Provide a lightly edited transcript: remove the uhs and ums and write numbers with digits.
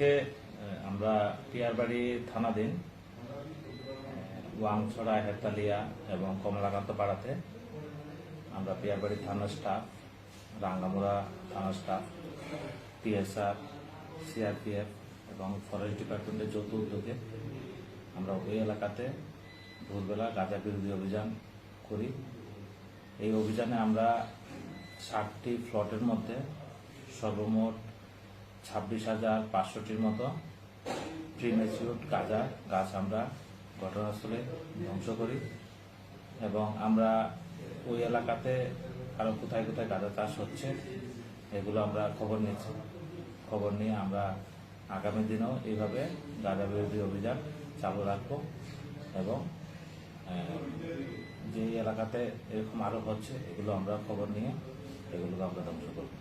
আজকে আমরা টিয়ারবাড়ি থানাধীন ওয়াংছড়া, হেতালিয়া এবং কমলাকান্ত পাড়াতে আমরা টিয়ারবাড়ি থানার স্টাফ, রাঙ্গামুড়া থানার স্টাফ, টিএসআর, সিআরপিএফ এবং ফরেস্ট ডিপার্টমেন্টের যৌথ উদ্যোগে আমরা ওই এলাকাতে ভোরবেলা গাঁজা বিরোধী অভিযান করি। এই অভিযানে আমরা 60টি প্লটের মধ্যে সর্বমোট 26,500টির মতো প্রিমেচিউর গাঁজা গাছ আমরা ঘটনাস্থলে ধ্বংস করি এবং আমরা ওই এলাকাতে আরও কোথায় কোথায় গাঁজা চাষ হচ্ছে এগুলো আমরা খবর নিয়েছি। খবর নিয়ে আমরা আগামী দিনেও এইভাবে গাঁজা বিরোধী অভিযান চালু রাখবো এবং যে এলাকাতে এরকম আরও হচ্ছে এগুলো আমরা খবর নিয়ে এগুলোকে আমরা ধ্বংস করবো।